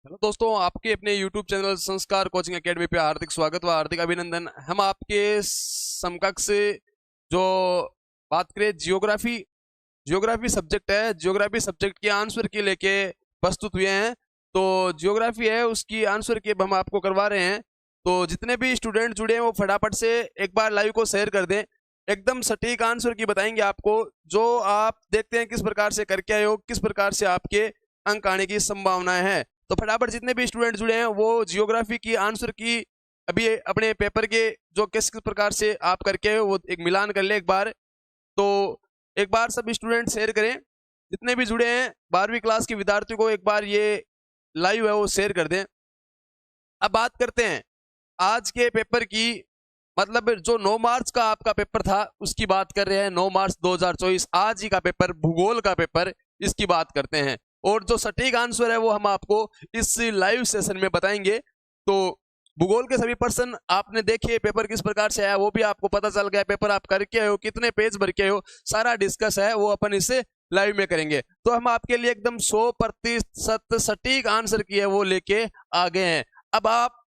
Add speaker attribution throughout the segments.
Speaker 1: Hello दोस्तों, आपके अपने YouTube चैनल संस्कार कोचिंग एकेडमी पे हार्दिक स्वागत व हार्दिक अभिनंदन। हम आपके समकक्ष जो बात करें जियोग्राफी जियोग्राफी सब्जेक्ट है, जियोग्राफी सब्जेक्ट के आंसर की लेके प्रस्तुत हुए हैं। तो जियोग्राफी है, उसकी आंसर की अब हम आपको करवा रहे हैं। तो जितने भी स्टूडेंट जुड़े हैं वो फटाफट से एक बार लाइव को शेयर कर दें। एकदम सटीक आंसर की बताएंगे आपको, जो आप देखते हैं किस प्रकार से करके आए हो, किस प्रकार से आपके अंक आने की संभावनाएं हैं। तो फटाफट जितने भी स्टूडेंट जुड़े हैं वो जियोग्राफी की आंसर की अभी अपने पेपर के जो किस किस प्रकार से आप करके आए हो वो एक मिलान कर ले एक बार। तो एक बार सब स्टूडेंट शेयर करें, जितने भी जुड़े हैं 12वीं क्लास के विद्यार्थियों को एक बार ये लाइव है वो शेयर कर दें। अब बात करते हैं आज के पेपर की, मतलब जो 9 मार्च का आपका पेपर था उसकी बात कर रहे हैं। 9 मार्च 2024 आज ही का पेपर, भूगोल का पेपर, इसकी बात करते हैं। और जो सटीक आंसर है वो हम आपको इस लाइव सेशन में बताएंगे। तो भूगोल के सभी प्रश्न आपने देखे, पेपर किस प्रकार से आया वो भी आपको पता चल गया, पेपर आप करके आए हो, कितने पेज भर के आए हो, सारा डिस्कस है वो अपन इससे लाइव में करेंगे। तो हम आपके लिए एकदम 100% सटीक आंसर की है वो लेके आ गए हैं। अब आप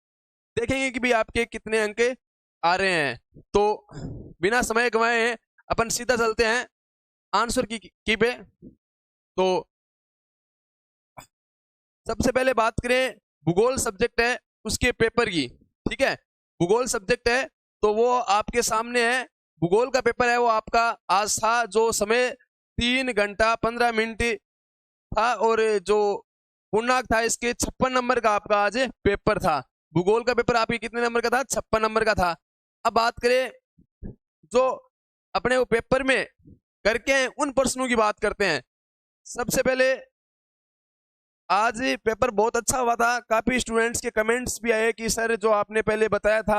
Speaker 1: देखेंगे कि भी आपके कितने अंक आ रहे हैं। तो बिना समय गंवाए अपन सीधा चलते हैं आंसर की पे। तो सबसे पहले बात करें, भूगोल सब्जेक्ट है उसके पेपर की। ठीक है, भूगोल सब्जेक्ट है तो वो आपके सामने है। भूगोल का पेपर है वो आपका आज था, जो समय 3 घंटा 15 मिनट था, और जो पूर्णांक था इसके 56 नंबर का आपका आज पेपर था। भूगोल का पेपर आपके कितने नंबर का था? 56 नंबर का था। अब बात करें जो अपने वो पेपर में करके हैं उन प्रश्नों की बात करते हैं। सबसे पहले आज पेपर बहुत अच्छा हुआ था, काफी स्टूडेंट्स के कमेंट्स भी आए कि सर जो आपने पहले बताया था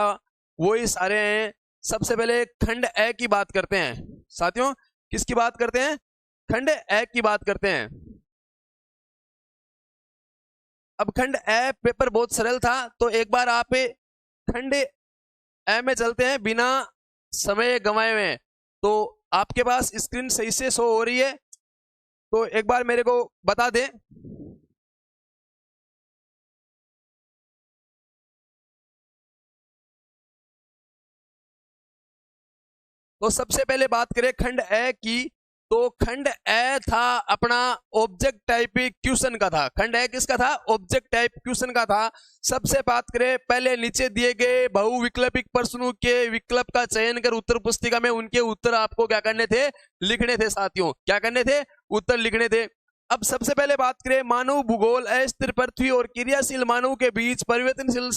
Speaker 1: वो ही सारे हैं। सबसे पहले खंड ए की बात करते हैं साथियों। किसकी बात करते हैं? खंड ए की बात करते हैं। अब खंड ए पेपर बहुत सरल था, तो एक बार आप खंड ए में चलते हैं बिना समय गंवाए हुए। तो आपके पास स्क्रीन सही से शो हो रही है तो एक बार मेरे को बता दें। तो सबसे पहले बात करें खंड ए की, तो खंड ए था अपना ऑब्जेक्ट टाइप क्वेश्चन का था। खंड ए किसका था? ऑब्जेक्ट टाइप क्वेश्चन का था। सबसे बात करें पहले नीचे दिए गए बहुविकल्पिक प्रश्नों के विकल्प का चयन कर उत्तर पुस्तिका में उनके उत्तर आपको क्या करने थे? लिखने थे साथियों। क्या करने थे? उत्तर लिखने थे। अब सबसे पहले बात करें मानव भूगोल अस्थिर पृथ्वी और क्रियाशील मानव के बीच परिवर्तनशील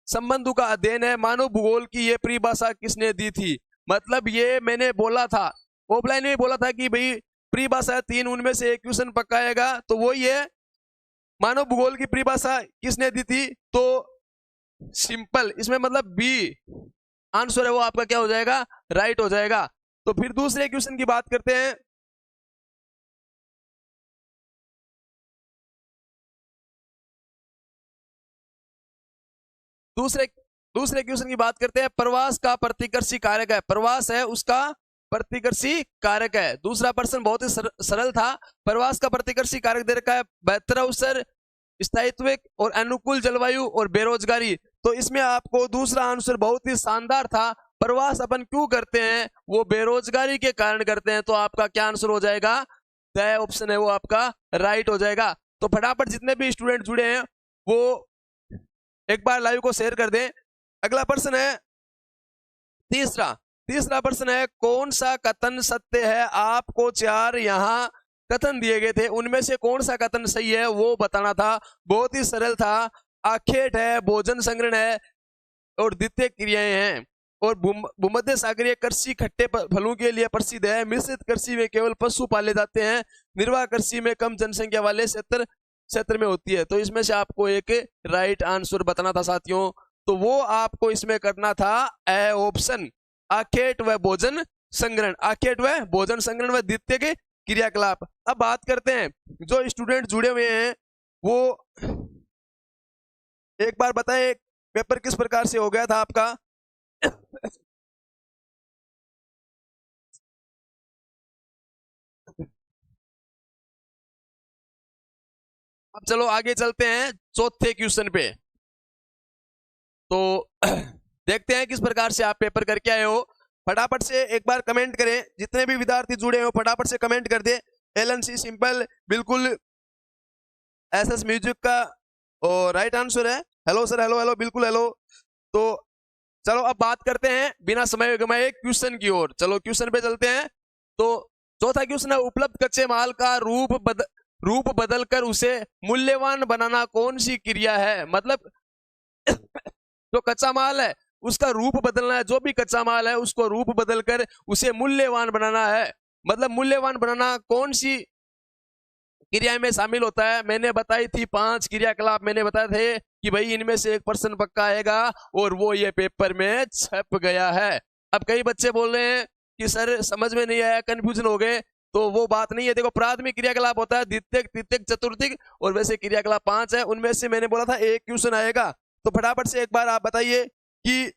Speaker 1: संबंधों का अध्ययन है। मानव भूगोल की ये परिभाषा किसने दी थी? मतलब ये मैंने बोला था, ऑफलाइन में बोला था कि भाई परिभाषा 3, उनमें से एक क्वेश्चन पक्का आएगा। तो वो ये मानव भूगोल की परिभाषा किसने दी थी? तो सिंपल, इसमें मतलब बी आंसर है वो आपका क्या हो जाएगा? राइट हो जाएगा। तो फिर दूसरे क्वेश्चन की बात करते हैं। दूसरे दूसरे क्वेश्चन की बात करते हैं। प्रवास का प्रतिकर्षी कारक है, प्रवास है उसका प्रतिकर्षी कारक है। दूसरा प्रश्न बहुत ही सरल था। प्रवास का प्रतिकर्षी कारक दे रखा है बेहतर अवसर, स्थायित्व और अनुकूल जलवायु और बेरोजगारी। तो इसमें आपको दूसरा आंसर बहुत ही शानदार था। प्रवास अपन क्यों करते हैं? वो बेरोजगारी के कारण करते हैं। तो आपका क्या आंसर हो जाएगा? द ऑप्शन है वो आपका राइट हो जाएगा। तो फटाफट जितने भी स्टूडेंट जुड़े हैं वो एक बार लाइव को शेयर कर दें। अगला प्रश्न है तीसरा। तीसरा प्रश्न है कौन सा कथन सत्य है? आपको 4 यहाँ कथन दिए गए थे, उनमें से कौन सा कथन सही है वो बताना था। बहुत ही सरल था। आखेट है, भोजन संग्रहण है और द्वितीय क्रियाएं हैं, और भूमध्य सागरीय कृषि खट्टे फलों के लिए प्रसिद्ध है। मिश्रित कृषि में केवल पशु पाले जाते हैं। निर्वाह कृषि में कम जनसंख्या वाले क्षेत्र क्षेत्र में होती है। तो इसमें से आपको एक राइट आंसर बताना था साथियों। तो वो आपको इसमें करना था ए ऑप्शन, आखेट व भोजन संग्रहण। आखेट व भोजन संग्रहण व द्वितीय के क्रियाकलाप। अब बात करते हैं जो स्टूडेंट जुड़े हुए हैं वो एक बार बताएं पेपर किस प्रकार से हो गया था आपका। अब चलो आगे चलते हैं चौथे क्वेश्चन पे। तो देखते हैं किस प्रकार से आप पेपर करके आए हो। फटाफट से एक बार कमेंट करें, जितने भी विद्यार्थी जुड़े हो फटाफट से कमेंट कर दे। LNC सिंपल बिल्कुल SS म्यूजिक का और राइट आंसर है। हेलो सर, हेलो हेलो, बिल्कुल हेलो। तो चलो अब बात करते हैं बिना समय गवाए क्वेश्चन की ओर। चलो क्वेश्चन पे चलते हैं। तो चौथा क्वेश्चन है, उपलब्ध कच्चे माल का रूप बदलकर उसे मूल्यवान बनाना कौन सी क्रिया है। मतलब जो कच्चा माल है उसका रूप बदलना है, जो भी कच्चा माल है उसको रूप बदलकर उसे मूल्यवान बनाना है। मतलब मूल्यवान बनाना कौन सी क्रिया में शामिल होता है। मैंने बताई थी 5 क्रियाकलाप, मैंने बताए थे कि भाई इनमें से एक प्रश्न पक्का आएगा और वो ये पेपर में छप गया है। अब कई बच्चे बोल रहे हैं कि सर समझ में नहीं आया, कंफ्यूजन हो गए। तो वो बात नहीं है। देखो प्राथमिक क्रियाकलाप होता है द्वितीयक, तृतीयक, चतुर्थक, और वैसे क्रियाकलाप 5 है। उनमें से मैंने बोला था एक क्वेश्चन आएगा। तो फटाफट से एक बार आप बताइए कि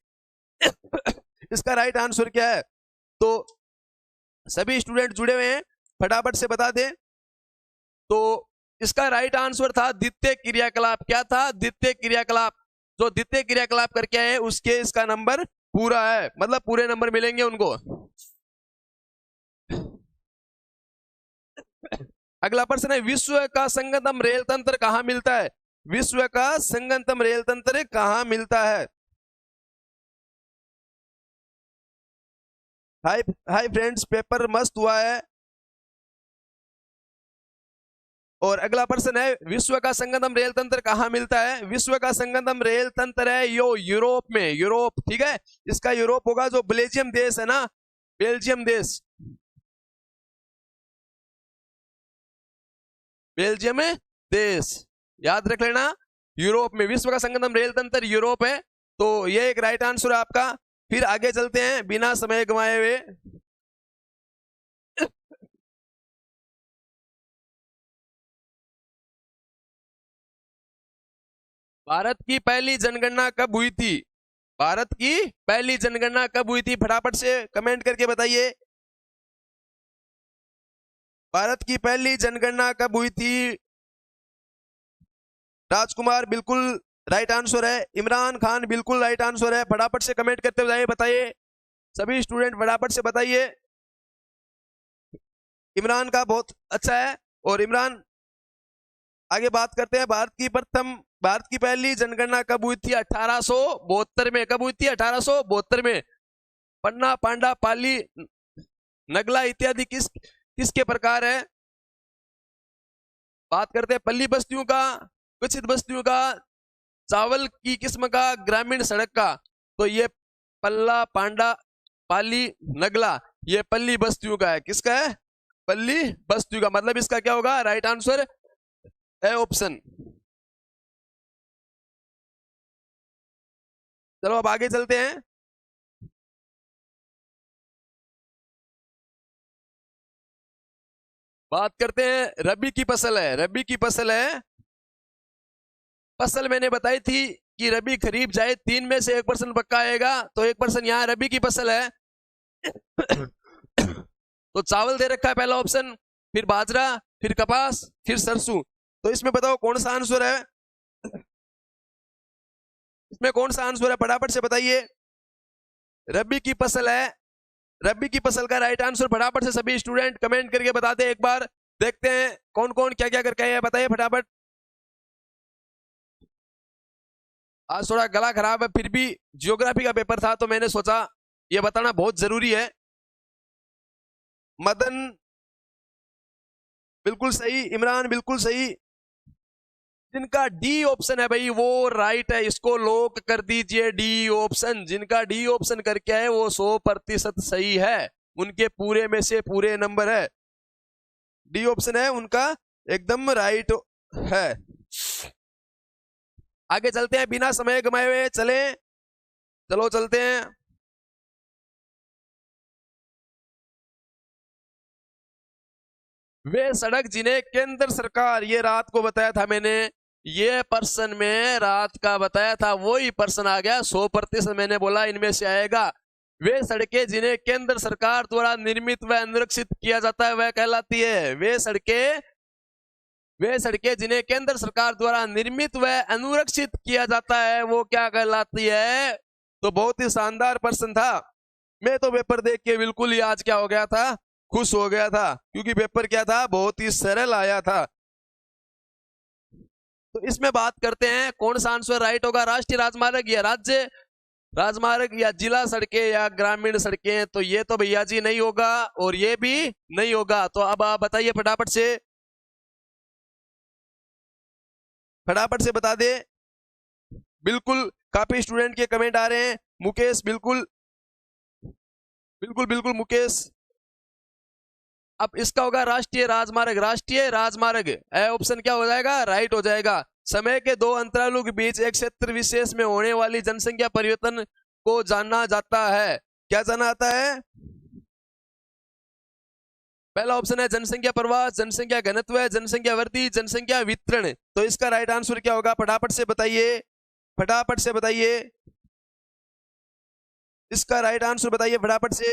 Speaker 1: इसका राइट आंसर क्या है। तो सभी स्टूडेंट जुड़े हुए हैं, फटाफट से बता दें। तो इसका राइट आंसर था द्वितीय क्रियाकलाप। क्या था? द्वितीय क्रियाकलाप। जो द्वितीय क्रियाकलाप करके आए उसके इसका नंबर पूरा है, मतलब पूरे नंबर मिलेंगे उनको। अगला प्रश्न है, विश्व का संगतम रेल तंत्र कहां मिलता है। विश्व का संगतम रेल तंत्र कहां मिलता है। हाय हाय फ्रेंड्स, पेपर मस्त हुआ है। और अगला प्रश्न है, विश्व का संगतम रेल तंत्र कहां मिलता है। विश्व का संगतम रेल तंत्र है यो यूरोप में, यूरोप, ठीक है। इसका यूरोप होगा, जो बेल्जियम देश है ना, बेल्जियम देश, बेल्जियम देश, याद रख लेना। यूरोप में विश्व का संगतम रेल तंत्र यूरोप है। तो ये एक राइट आंसर है आपका। फिर आगे चलते हैं बिना समय गंवाए हुए। भारत की पहली जनगणना कब हुई थी। भारत की पहली जनगणना कब हुई थी, फटाफट से कमेंट करके बताइए। भारत की पहली जनगणना कब हुई थी। राजकुमार बिल्कुल राइट आंसर है। इमरान खान बिल्कुल राइट आंसर है। फटाफट से कमेंट करते हुए बताइए, सभी स्टूडेंट फटाफट से बताइए। इमरान का बहुत अच्छा है। और इमरान, आगे बात करते हैं। भारत की पहली जनगणना कब हुई थी। 1872 में। कब हुई थी? 1872 में। पन्ना, पांडा, पाली, नगला इत्यादि किसके प्रकार है। बात करते हैं पल्ली बस्तियों का, विकसित बस्तियों का, चावल की किस्म का, ग्रामीण सड़क का। तो ये पल्ला, पांडा, पाली, नगला, ये पल्ली बस्तियों का है। किसका है? पल्ली बस्तियों का। मतलब इसका क्या होगा? राइट आंसर है ऑप्शन। चलो अब आगे चलते हैं। बात करते हैं, रबी की फसल है, रबी की फसल है। फसल मैंने बताई थी कि रबी, खरीफ, जायद, 3 में से 1% पक्का आएगा। तो 1% यहाँ रबी की फसल है। तो चावल दे रखा है पहला ऑप्शन, फिर बाजरा, फिर कपास, फिर सरसों। तो इसमें बताओ कौन सा आंसर है। इसमें कौन सा आंसर है, फटाफट से बताइए। रबी की फसल है। रबी की फसल का राइट आंसर फटाफट से सभी स्टूडेंट कमेंट करके बताते हैं। एक बार देखते हैं कौन कौन क्या क्या करके आए, बताइए फटाफट। आज थोड़ा गला खराब है, फिर भी जियोग्राफी का पेपर था तो मैंने सोचा ये बताना बहुत जरूरी है। मदन बिल्कुल सही, इमरान बिल्कुल सही। जिनका डी ऑप्शन है भाई वो राइट है, इसको लॉक कर दीजिए। डी ऑप्शन, जिनका डी ऑप्शन करके है वो 100% सही है। उनके पूरे में से पूरे नंबर है। डी ऑप्शन है उनका, एकदम राइट है। आगे चलते हैं बिना समय गंवाए हुए, चले चलो चलते हैं। वे सड़क जिन्हें केंद्र सरकार, ये रात को बताया था मैंने, ये पर्सन में रात का बताया था, वही पर्सन आ गया। 100% मैंने बोला इनमें से आएगा। वे सड़कें जिन्हें केंद्र सरकार द्वारा निर्मित व अनुरक्षित किया जाता है वह कहलाती है। वे सड़कें वे सड़कें जिन्हें केंद्र सरकार द्वारा निर्मित व अनुरक्षित किया जाता है वो क्या कहलाती है? तो बहुत ही शानदार प्रश्न था। मैं तो पेपर देख के बिल्कुल ही आज क्या हो गया था, खुश हो गया था, क्योंकि पेपर क्या था, बहुत ही सरल आया था। तो इसमें बात करते हैं कौन सा आंसर राइट होगा, राष्ट्रीय राजमार्ग या राज्य राजमार्ग या जिला सड़कें या ग्रामीण सड़कें? तो ये तो भैया जी नहीं होगा और ये भी नहीं होगा। तो अब आप बताइए फटाफट से बता दे। बिल्कुल काफी स्टूडेंट के कमेंट आ रहे हैं। मुकेश बिल्कुल बिल्कुल बिल्कुल मुकेश। अब इसका होगा राष्ट्रीय राजमार्ग, राष्ट्रीय राजमार्ग। ऑप्शन क्या हो जाएगा, राइट हो जाएगा। समय के दो अंतरालों के बीच एक क्षेत्र विशेष में होने वाली जनसंख्या परिवर्तन को जाना जाता है। क्या जाना जाता है? पहला ऑप्शन है जनसंख्या प्रवाह, जनसंख्या घनत्व, जनसंख्या वृद्धि, जनसंख्या वितरण। तो इसका राइट आंसर क्या होगा, फटाफट से बताइए, फटाफट से बताइए। इसका राइट आंसर बताइए फटाफट से।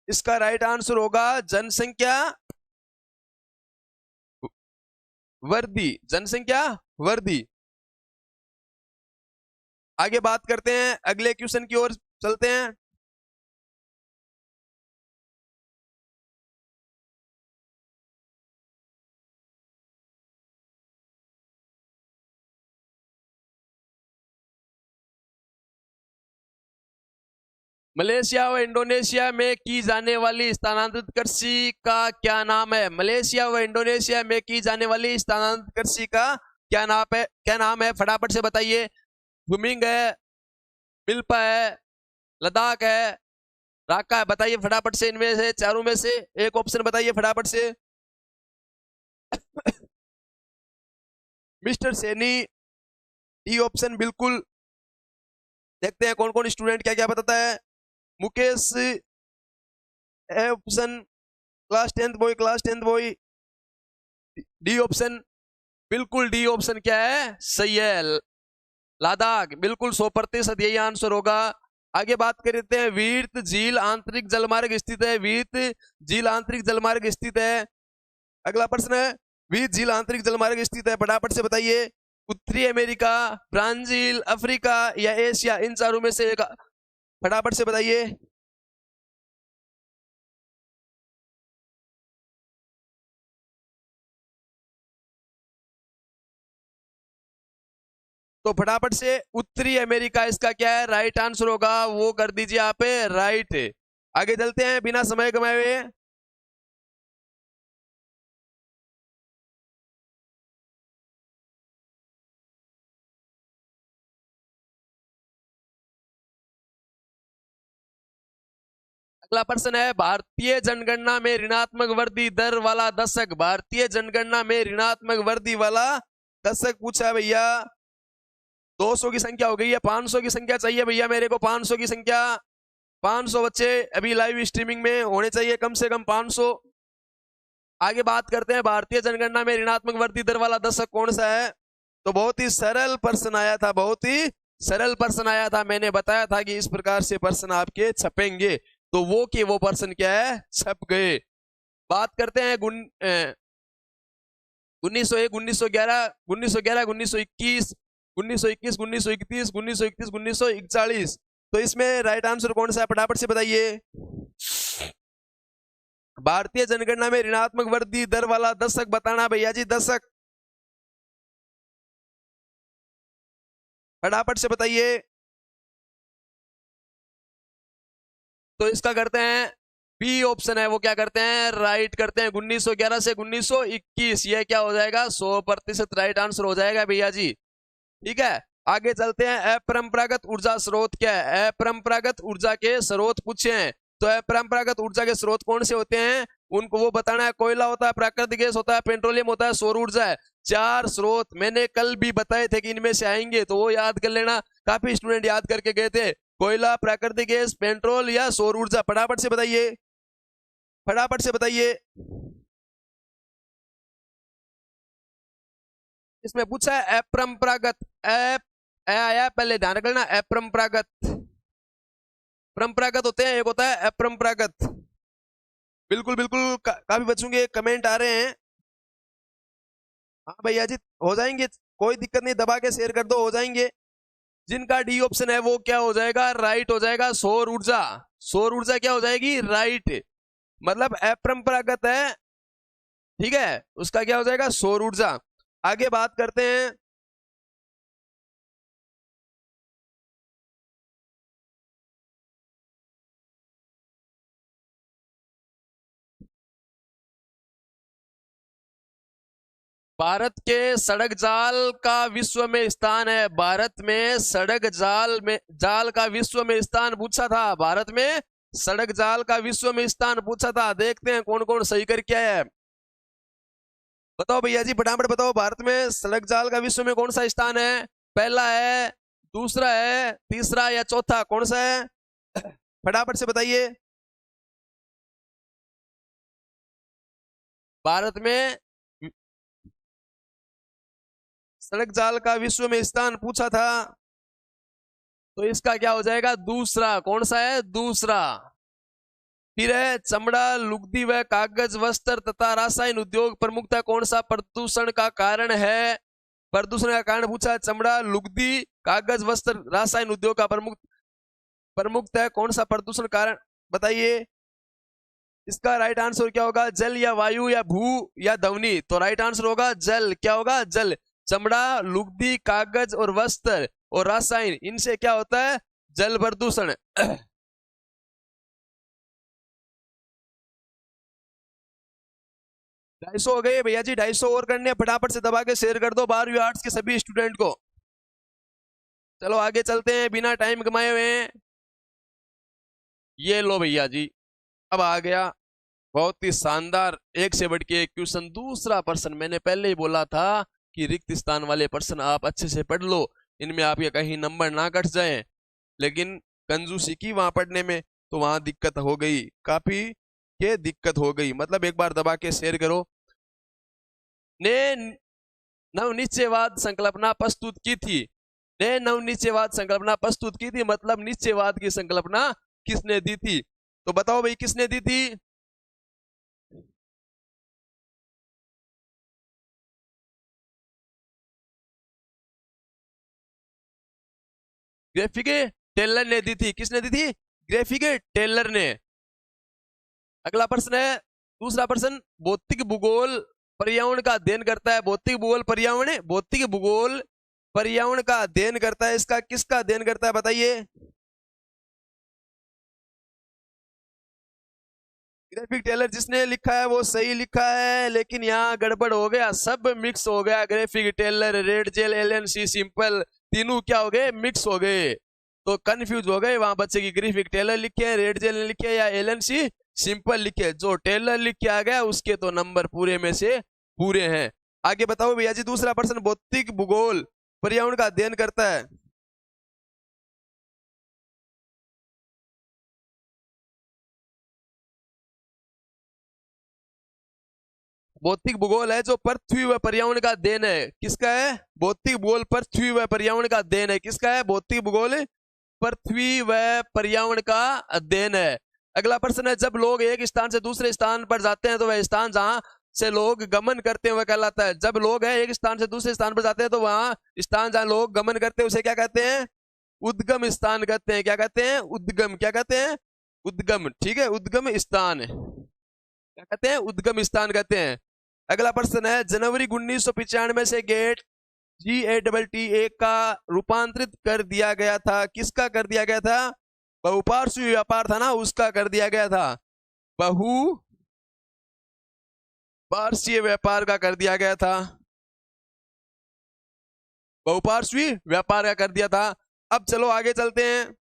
Speaker 1: इसका राइट आंसर होगा जनसंख्या वृद्धि, जनसंख्या वृद्धि। आगे बात करते हैं, अगले क्वेश्चन की ओर चलते हैं। मलेशिया व इंडोनेशिया में की जाने वाली स्थानांतरित कृषि का क्या नाम है? मलेशिया व इंडोनेशिया में की जाने वाली स्थानांतरित कृषि का क्या नाम है? क्या नाम है, फटाफट से बताइए। बुमिंग है, मिल्पा है, लद्दाख है, राका है? बताइए फटाफट से, इनमें से चारों में से एक ऑप्शन बताइए फटाफट से। मिस्टर सैनी डी ऑप्शन बिल्कुल। देखते हैं कौन कौन स्टूडेंट क्या क्या बताता है। Mukesh option, class tenth boy D option. बिल्कुल डी ऑप्शन क्या है, सही है, लद्दाख। बिल्कुल 100% यही आंसर होगा। आगे बात करते हैं, वीर्त झील आंतरिक जलमार्ग स्थित है, वीर्त झील आंतरिक जलमार्ग स्थित है। अगला प्रश्न है, वीर्त झील आंतरिक जलमार्ग स्थित है, फटाफट से बताइए। उत्तरी अमेरिका, ब्राजील, अफ्रीका या एशिया? इन चारों में से एक फटाफट से बताइए। तो फटाफट से उत्तरी अमेरिका इसका क्या है, राइट आंसर होगा, वो कर दीजिए आप राइट। आगे चलते हैं बिना समय गंवाए हुए। अगला प्रश्न है, भारतीय जनगणना में ऋणात्मक वृद्धि दर वाला दशक, भारतीय जनगणना में ऋणात्मक वृद्धि वाला दशक पूछा है भैया। 200 की संख्या हो गई है, 500 की संख्या चाहिए भैया मेरे को, 500 की संख्या। 500 बच्चे अभी लाइव स्ट्रीमिंग में होने चाहिए, कम से कम 500। आगे बात करते हैं, भारतीय जनगणना में ऋणात्मक वृद्धि दर वाला दशक कौन सा है? तो बहुत ही सरल प्रश्न आया था, बहुत ही सरल प्रश्न आया था। मैंने बताया था कि इस प्रकार से प्रश्न आपके छपेंगे, तो वो कि वो प्रश्न क्या है, छप गए। बात करते हैं 1901, 1911, 1911, 1921, 1921, 1931, 1931, 1941। तो इसमें राइट आंसर कौन सा है, फटाफट से बताइए। भारतीय जनगणना में ऋणात्मक वृद्धि दर वाला दशक बताना भैया जी, दशक फटाफट से बताइए। तो इसका करते हैं, बी ऑप्शन है वो क्या करते हैं, राइट करते हैं। 1911 से 1921, ये क्या हो जाएगा, 100% राइट आंसर हो जाएगा भैया जी। ठीक है, आगे चलते हैं। अपरंपरागत ऊर्जा स्रोत क्या है? अपरंपरागत ऊर्जा के स्रोत पूछे हैं, तो अपरंपरागत ऊर्जा के स्रोत कौन से होते हैं, उनको वो बताना है। कोयला होता है, प्राकृतिक गैस होता है, पेट्रोलियम होता है, सौर ऊर्जा है। 4 स्रोत मैंने कल भी बताए थे कि इनमें से आएंगे, तो वो याद कर लेना। काफी स्टूडेंट याद करके गए थे, कोयला, प्राकृतिक गैस, पेट्रोल या सौर ऊर्जा? फटाफट से बताइए, फटाफट से बताइए। इसमें पूछा है अपरंपरागत, आया पहले ध्यान रखना, अपरंपरागत, परंपरागत होते हैं, एक होता है अपरंपरागत। बिल्कुल बिल्कुल, काफी बच्चों के कमेंट आ रहे हैं। हाँ भैया जी, हो जाएंगे, कोई दिक्कत नहीं, दबा के शेयर कर दो, हो जाएंगे। जिनका डी ऑप्शन है वो क्या हो जाएगा, राइट हो जाएगा। सौर ऊर्जा, सौर ऊर्जा क्या हो जाएगी, राइट। मतलब अपरंपरागत है, ठीक है, उसका क्या हो जाएगा, सौर ऊर्जा। आगे बात करते हैं। भारत के सड़क जाल का विश्व में स्थान है। भारत में सड़क जाल का विश्व में स्थान पूछा था। भारत में सड़क जाल का विश्व में स्थान पूछा था। देखते हैं कौन कौन सही कर क्या है। बताओ भैया जी, फटाफट बताओ, भारत में सड़क जाल का विश्व में कौन सा स्थान है? पहला है, दूसरा है, तीसरा या चौथा, कौन सा है? फटाफट से बताइए। भारत में सड़क जाल का विश्व में स्थान पूछा था, तो इसका क्या हो जाएगा, दूसरा। कौन सा है, दूसरा। फिर है, चमड़ा, लुगदी व कागज, वस्त्र तथा रासायन उद्योग प्रमुखता कौन सा प्रदूषण का कारण है? प्रदूषण का कारण पूछा, चमड़ा, लुगदी, कागज, वस्त्र, रासायन उद्योग का प्रमुखता कौन सा प्रदूषण कारण, बताइए। इसका राइट आंसर क्या होगा, जल या वायु या भू या ध्वनि? तो राइट आंसर होगा जल। क्या होगा, जल। चमड़ा, लुगदी, कागज और वस्त्र और रासायन, इनसे क्या होता है, जल प्रदूषण। 250 हो गए भैया जी, 250 और करने, फटाफट से दबा के शेयर कर दो 12वीं आर्ट्स के सभी स्टूडेंट को। चलो आगे चलते हैं बिना टाइम कमाए हुए। ये लो भैया जी, अब आ गया बहुत ही शानदार, एक से बढ़ के एक क्वेश्चन। दूसरा प्रश्न, मैंने पहले ही बोला था कि रिक्त स्थान वाले प्रश्न आप अच्छे से पढ़ लो, इनमें आपके कहीं नंबर ना कट जाए। लेकिन कंजूसी की वहां पढ़ने में, तो वहां दिक्कत हो गई, काफी के दिक्कत हो गई। मतलब एक बार दबा के शेयर करो। ने नवनिश्चयवाद संकल्पना प्रस्तुत की थी। ने नवनिश्चयवाद संकल्पना प्रस्तुत की थी, मतलब निश्चयवाद की संकल्पना किसने दी थी? तो बताओ भाई, किसने दी थी? ग्राफिके टेलर ने दी थी। किसने दी थी? ग्राफिके टेलर ने। अगला प्रश्न है, दूसरा प्रश्न, भौतिक भूगोल पर्यावरण का अध्ययन करता है। भौतिक भूगोल पर्यावरण, भौतिक भूगोल पर्यावरण का अध्ययन करता है, इसका किसका अध्ययन करता है, बताइए। ग्राफिक टेलर जिसने लिखा है वो सही लिखा है, लेकिन यहाँ गड़बड़ हो गया, सब मिक्स हो गया। Graphic tailor, red gel, LNC simple, तीनों क्या हो गए, मिक्स हो गए। तो कंफ्यूज हो गए वहां बच्चे की, ग्राफिक टेलर लिखे, रेड जेल लिखे या एलएनसी सिंपल लिखे। जो टेलर लिख के आ गया उसके तो नंबर पूरे में से पूरे हैं। आगे बताओ भैया जी, दूसरा प्रश्न, भौतिक भूगोल पर्यावरण का अध्ययन करता है। भौतिक भूगोल है जो पृथ्वी व पर्यावरण का अध्ययन है। किसका है? भौतिक भूगोल पृथ्वी व पर्यावरण का अध्ययन है। किसका है? भौतिक भूगोल पृथ्वी व पर्यावरण का अध्ययन है। अगला प्रश्न है, जब लोग एक स्थान से दूसरे स्थान पर जाते हैं तो वह स्थान जहां से लोग गमन करते हैं वह कहलाता है। जब लोग है एक स्थान से दूसरे स्थान पर जाते हैं तो वहां स्थान जहां लोग गमन करते हैं उसे क्या कहते हैं? उद्गम स्थान कहते हैं। क्या कहते हैं? उद्गम। क्या कहते हैं? उद्गम। ठीक है, उद्गम स्थान क्या कहते हैं? उद्गम स्थान कहते हैं। अगला प्रश्न है, जनवरी 1995 से गेट GATT का रूपांतरित कर दिया गया था। किसका कर दिया गया था? बहुपार्श्विक व्यापार था ना, उसका कर दिया गया था। बहुपार्श्विक व्यापार का कर दिया गया था। बहुपार्श्विक व्यापार का कर दिया था। अब चलो आगे चलते हैं।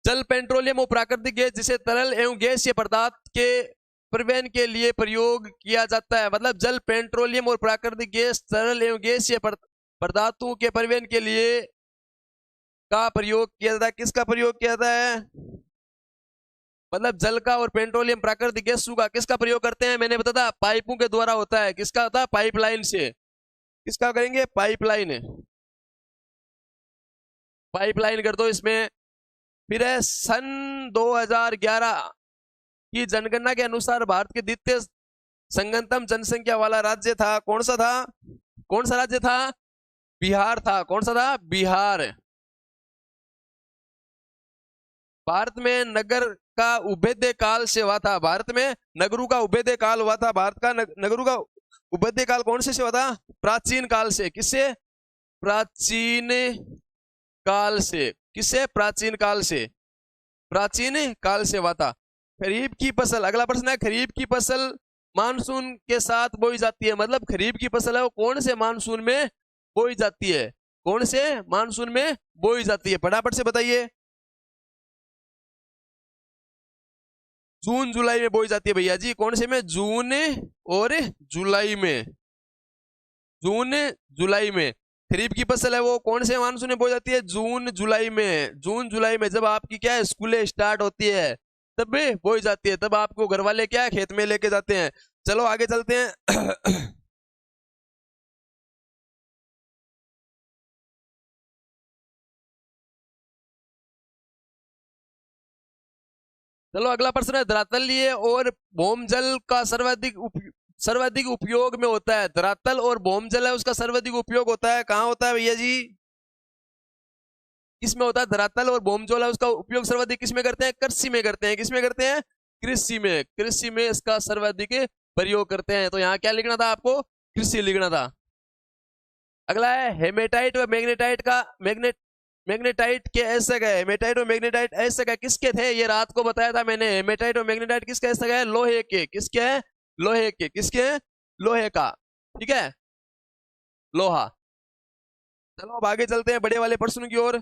Speaker 1: जल, पेट्रोलियम और प्राकृतिक गैस जिसे तरल एवं गैसीय पदार्थ के परिवहन के लिए प्रयोग किया जाता है। मतलब जल, पेट्रोलियम और प्राकृतिक गैस तरल एवं गैसीय पदार्थों के परिवहन के लिए का प्रयोग किया जाता है। किसका प्रयोग किया जाता है? मतलब जल का और पेट्रोलियम प्राकृतिक गैसों का किसका प्रयोग करते हैं, मैंने बताया पाइपों के द्वारा होता है। किसका होता है, पाइपलाइन से। किसका करेंगे, पाइपलाइन। पाइपलाइन कर दो इसमें। फिर है सन 2011 की जनगणना के अनुसार भारत के द्वितीय संगतम जनसंख्या वाला राज्य था, कौन सा था, कौन सा राज्य था, बिहार था। कौन सा था, बिहार। भारत में नगर का उभयदय काल से हुआ था, भारत में नगरों का उभयदय काल हुआ था। भारत का नगरों का उभयदय काल कौन से हुआ था, प्राचीन काल से। किससे, प्राचीन काल से। किससे, प्राचीन काल से, प्राचीन काल से हुआ था। खरीफ की फसल, अगला प्रश्न है, खरीफ की फसल मानसून के साथ बोई जाती है। मतलब खरीफ की फसल है वो कौन से मानसून में बोई जाती है, कौन से मानसून में बोई जाती है, फटाफट से बताइए। जून जुलाई में बोई जाती है भैया जी। कौन से में, जून और जुलाई में। जून जुलाई में खरीफ की फसल है वो कौन से मानसून में बोई जाती है, जून जुलाई में। जून जुलाई में जब आपकी क्या है, स्कूलें स्टार्ट होती है तब भी बोई जाती है, तब आपको घर वाले क्या है, खेत में लेके जाते हैं। चलो आगे चलते हैं। चलो अगला प्रश्न है, धरातलीय और भौमजल का सर्वाधिक उपयोग में होता है। धरातल और भौमजल है उसका सर्वाधिक उपयोग होता है, कहाँ होता है भैया जी, किसमें होता है, धरातल और भौमजल है उसका उपयोग सर्वाधिक किसमें करते हैं, कृषि में करते हैं। किसमें करते हैं, कृषि में। कृषि में इसका सर्वाधिक प्रयोग करते हैं। तो यहाँ क्या लिखना था आपको, कृषि लिखना था। अगला है हेमेटाइट व मैग्नेटाइट का मैग्नेटाइट के ऐसे गए, हेमेटाइट और मैग्नेटाइट ऐसे गए किसके थे, ये रात को बताया था मैंने। हेमेटाइट और मैग्नेटाइट किसके ऐसे गए, लोहे के। किसके हैं, लोहे के। किसके हैं, लोहे का। ठीक है, लोहा। चलो अब आगे चलते हैं बड़े वाले प्रश्न की ओर।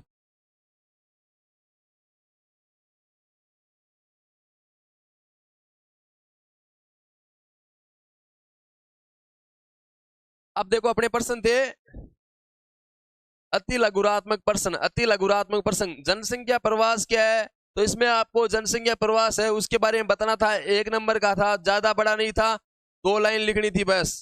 Speaker 1: अब देखो अपने प्रश्न थे अति लघुरात्मक प्रश्न। अति लघुरात्मक प्रश्न, जनसंख्या प्रवास क्या है, तो इसमें आपको जनसंख्या प्रवास है उसके बारे में बताना था। 1 नंबर का था, ज्यादा बड़ा नहीं था, 2 लाइन लिखनी थी बस।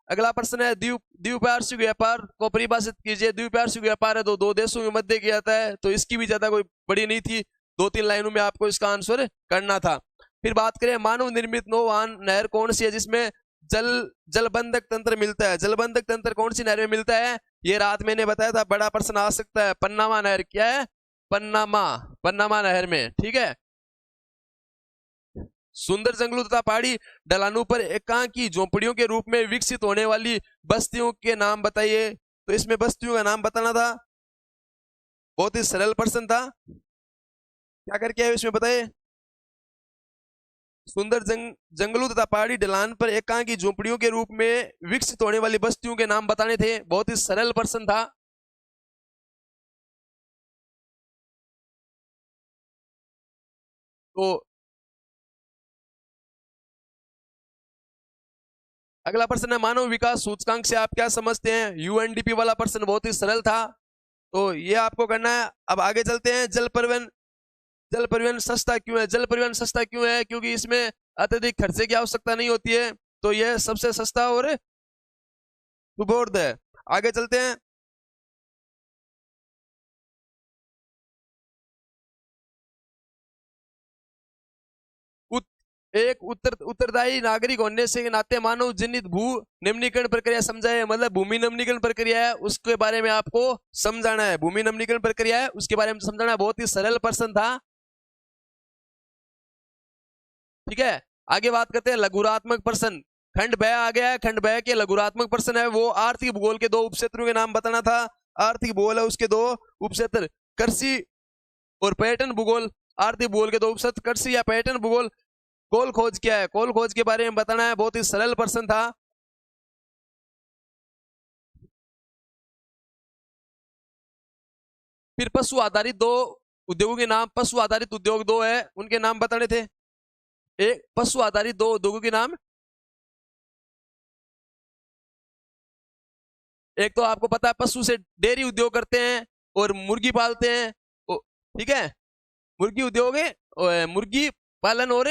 Speaker 1: अगला प्रश्न है द्विपार्श्विक व्यापार को परिभाषित कीजिए। द्विपार्श्विक व्यापार है तो दो देशों के मध्य किया जाता है, तो इसकी भी ज्यादा कोई बड़ी नहीं थी, 2-3 लाइनों में आपको इसका आंसर करना था। फिर बात करें मानव निर्मित नौवहन नहर कौन सी है जिसमें जल जलबंधक तंत्र मिलता है। जलबंधक तंत्र कौन सी नहर में मिलता है, ये रात मैंने बताया था, बड़ा प्रश्न आ सकता है। पन्नामा नहर, क्या है, पन्नामा, पन्नामा नहर में। ठीक है, सुंदर जंगलों तथा पहाड़ी ढलानों पर एकांकी झोंपड़ियों के रूप में विकसित होने वाली बस्तियों के नाम बताइए। तो इसमें बस्तियों का नाम बताना था, बहुत ही सरल प्रश्न था। क्या करके आए इसमें बताइए, सुंदर जंगलों तथा पहाड़ी ढलान पर एकांकी झोंपड़ियों के रूप में विकसित होने वाली बस्तियों के नाम बताने थे, बहुत ही सरल प्रश्न था। तो अगला प्रश्न है मानव विकास सूचकांक से आप क्या समझते हैं। यूएनडीपी वाला प्रश्न बहुत ही सरल था, तो ये आपको करना है। अब आगे चलते हैं, जल परिवहन सस्ता क्यों है। जल परिवहन सस्ता क्यों है, क्योंकि इसमें अत्यधिक खर्चे की आवश्यकता नहीं होती है, तो यह सबसे सस्ता और सुबोध है। आगे चलते हैं, एक उत्तरदायी नागरिक होने से नाते मानव जनित भू निम्नीकरण प्रक्रिया समझाए। मतलब भूमि निम्नीकरण प्रक्रिया है उसके बारे में आपको समझाना है। भूमि निम्नीकरण प्रक्रिया है उसके बारे में समझाना है, बहुत ही सरल प्रश्न था। ठीक है, आगे बात करते हैं लघुरात्मक प्रश्न। खंड ब आ गया है, खंड ब के लघुरात्मक प्रश्न है वो आर्थिक भूगोल के 2 उपक्षेत्रों के नाम बताना था। आर्थिक भूगोल है उसके 2 उपक्षेत्र, कृषि और पर्यटन भूगोल। आर्थिक भूगोल के 2 उपक्षेत्र कृषि या पर्यटन भूगोल। कोल खोज क्या है, कोल खोज के बारे में बताना है, बहुत ही सरल प्रश्न था। फिर पशु आधारित 2 उद्योगों के नाम, पशु आधारित उद्योग 2 है उनके नाम बताने थे। एक पशु आधारित 2 उद्योगों के नाम, एक तो आपको पता है पशु से डेयरी उद्योग करते हैं और मुर्गी पालते हैं। ठीक है, मुर्गी उद्योग है, मुर्गी पालन और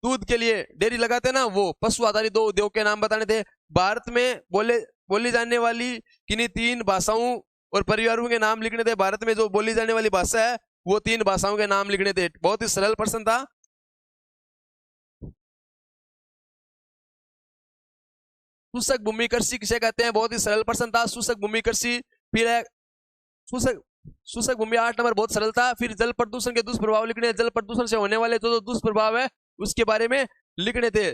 Speaker 1: दूध के लिए डेयरी लगाते हैं ना, वो पशु आधारित 2 उद्योग के नाम बताने थे। भारत में बोली जाने वाली किन्हीं 3 भाषाओं और परिवारों के नाम लिखने थे। भारत में जो बोली जाने वाली भाषा है वो 3 भाषाओं के नाम लिखने थे। बहुत ही सरल प्रश्न था। शुष्क भूमि कृषि किसे कहते हैं? बहुत ही सरल प्रश्न था, शुष्क भूमि कृषि। फिर है शुष्क शुष्क भूमि 8 नंबर, बहुत सरल था। फिर जल प्रदूषण के दुष्प्रभाव लिखने, जल प्रदूषण से होने वाले जो दुष्प्रभाव है उसके बारे में लिखने थे।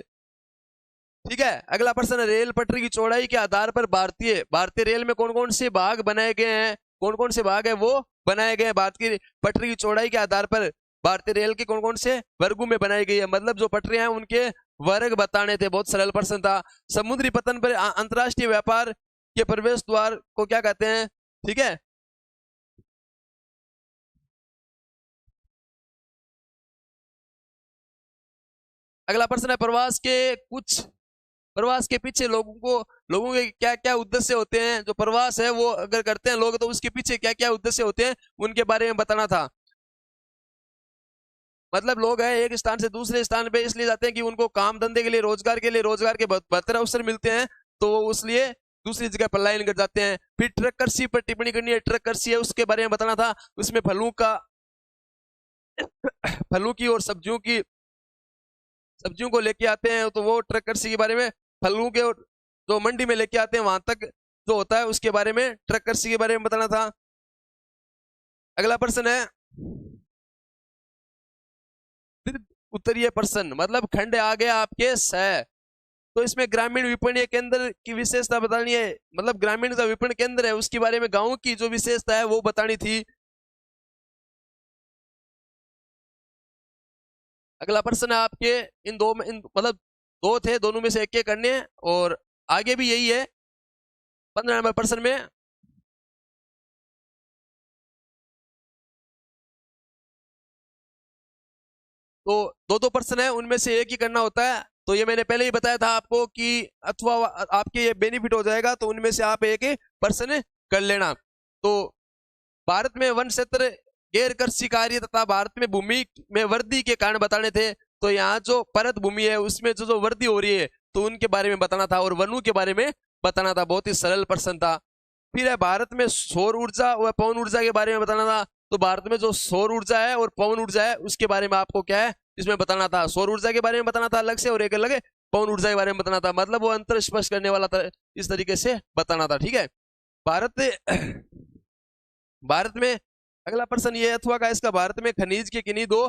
Speaker 1: ठीक है, अगला प्रश्न है, रेल पटरी की चौड़ाई के आधार पर भारतीय रेल में कौन कौन से भाग बनाए गए हैं? कौन कौन से भाग है वो बनाए गए हैं? भारतीय पटरी की चौड़ाई के आधार पर भारतीय रेल के कौन कौन से वर्गों में बनाई गई है? मतलब जो पटरियां हैं उनके वर्ग बताने थे। बहुत सरल प्रश्न था। समुद्री पतन पर अंतरराष्ट्रीय व्यापार के प्रवेश द्वार को क्या कहते हैं? ठीक है, अगला प्रश्न है, प्रवास के पीछे लोगों के क्या क्या उद्देश्य होते हैं? जो प्रवास है वो अगर करते हैं लोग तो उसके पीछे क्या क्या उद्देश्य होते हैं उनके बारे में बताना था। मतलब लोग हैं एक स्थान से दूसरे स्थान पे इसलिए जाते हैं कि उनको काम धंधे के लिए, रोजगार के बेहतर अवसर मिलते हैं, तो वो उसलिए दूसरी जगह पलायन कर जाते हैं। फिर ट्रक कृषि पर टिप्पणी करनी है। ट्रक कृषि है उसके बारे में बताना था। उसमें फलों की और सब्जियों को लेके आते हैं, तो वो ट्रक कृषि के बारे में, फलों के और जो मंडी में लेके आते हैं वहां तक जो होता है उसके बारे में ट्रक कृषि के बारे में बताना था। अगला प्रश्न है उत्तरीय प्रश्न, मतलब खंड आ गया आपके स, तो इसमें ग्रामीण विपणन केंद्र की विशेषता बतानी है। मतलब ग्रामीण जो विपणन केंद्र है उसके बारे में गांव की जो विशेषता है वो बतानी थी। अगला प्रश्न है आपके मतलब 2 थे, दोनों में से एक करने हैं और आगे भी यही है। 15 नंबर प्रश्न में तो 2 प्रश्न है, उनमें से एक ही करना होता है। तो ये मैंने पहले ही बताया था आपको कि अथवा आपके ये बेनिफिट हो जाएगा, तो उनमें से आप एक प्रश्न कर लेना। तो भारत में वन क्षेत्र, गैर कृषि कार्य तथा भारत में भूमि में वृद्धि के कारण बताने थे। तो यहाँ जो परत भूमि है उसमें जो वृद्धि हो रही है तो उनके बारे में बताना था और वनों के बारे में बताना था। बहुत ही सरल प्रश्न था। फिर है भारत में सौर ऊर्जा व पवन ऊर्जा के बारे में बताना था। तो भारत में जो सौर ऊर्जा है और पवन ऊर्जा है उसके बारे में आपको क्या है इसमें बताना था। सौर ऊर्जा के बारे में बताना था अलग से और एक अलग पवन ऊर्जा के बारे में बताना था। मतलब वो अंतर स्पष्ट करने वाला था, इस तरीके से बताना था। ठीक है, भारत भारत में अगला प्रश्न ये अथवा का इसका, भारत में खनिज के किन्हीं दो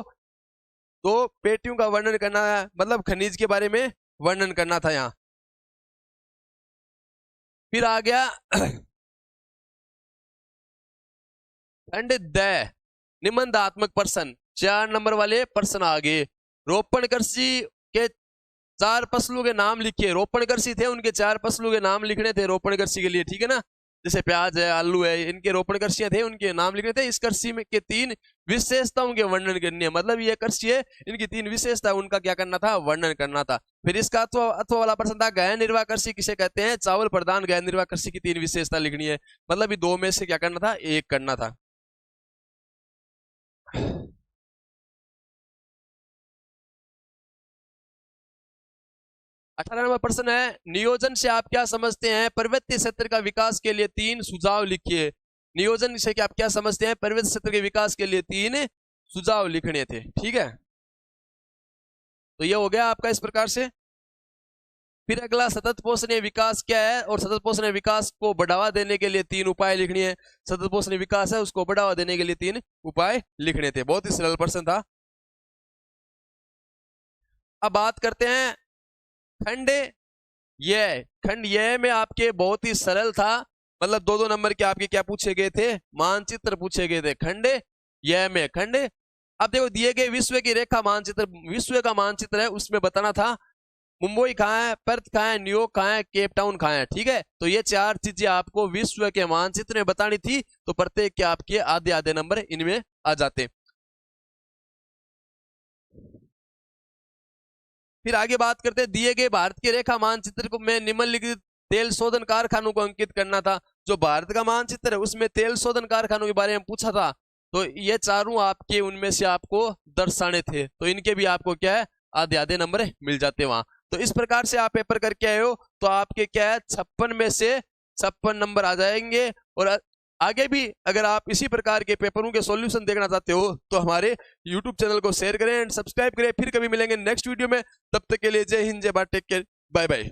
Speaker 1: दो पेटियों का वर्णन करना है। मतलब खनिज के बारे में वर्णन करना था यहाँ। फिर आ गया खंड द, निबंधात्मक प्रश्न। 4 नंबर वाले प्रश्न आ गए। रोपण कृषि के 4 फसलों के नाम लिखिए। रोपण कृषि थे उनके 4 फसलों के नाम लिखने थे रोपण कृषि के लिए। ठीक है ना, जैसे प्याज है, आलू है, इनके रोपण कृषियां थे, उनके नाम लिखने थे। इस कृषि में के 3 विशेषताओं के वर्णन करनी है। मतलब ये कृषि है, इनकी 3 विशेषता, उनका क्या करना था, वर्णन करना था। फिर इसका अथवा वाला प्रश्न था, गहन निर्वाह कृषि किसे कहते हैं? चावल प्रधान गहन निर्वाह कृषि की 3 विशेषता लिखनी है। मतलब ये 2 में से क्या करना था, एक करना था। 18 नंबर प्रश्न है, नियोजन से आप क्या समझते हैं? पर्वतीय क्षेत्र का विकास के लिए 3 सुझाव लिखिए। नियोजन से क्या आप क्या समझते हैं? पर्वतीय क्षेत्र के विकास के लिए 3 सुझाव लिखने थे। ठीक है, तो ये हो गया आपका इस प्रकार से। फिर अगला, सतत पोषणीय विकास क्या है? और सतत पोषणीय विकास को बढ़ावा देने के लिए 3 उपाय लिखनी है। सतत पोषणीय विकास है उसको बढ़ावा देने के लिए 3 उपाय लिखने थे। बहुत ही सरल प्रश्न था। अब बात करते हैं खंड खंड ये में आपके बहुत ही सरल था। मतलब 2-2 नंबर के आपके क्या पूछे गए थे, मानचित्र पूछे गए थे खंड ये में। खंड अब देखो दिए गए विश्व की रेखा मानचित्र, विश्व का मानचित्र है उसमें बताना था मुंबई कहाँ है, पर्थ कहाँ है, न्यूयॉर्क कहाँ है, केप टाउन कहाँ है। ठीक है, तो ये 4 चीजें आपको विश्व के मानचित्र में बतानी थी। तो प्रत्येक के आपके आधे आधे नंबर इनमें आ जाते। फिर आगे बात करते हैं, दिए गए भारत के रेखा मानचित्र को में निम्नलिखित तेल शोधन कारखानों को अंकित करना था। जो भारत का मानचित्र है उसमें तेल शोधन कारखानों के बारे में पूछा था। तो ये चारों आपके उनमें से आपको दर्शाने थे, तो इनके भी आपको क्या है आधे आधे नंबर मिल जाते वहां। तो इस प्रकार से आप पेपर करके आए हो तो आपके क्या है 56 में से 56 नंबर आ जाएंगे। और आगे भी अगर आप इसी प्रकार के पेपरों के सॉल्यूशन देखना चाहते हो तो हमारे YouTube चैनल को शेयर करें एंड सब्सक्राइब करें। फिर कभी मिलेंगे नेक्स्ट वीडियो में, तब तक के लिए जय हिंद, जय Bharat, take care, bye bye.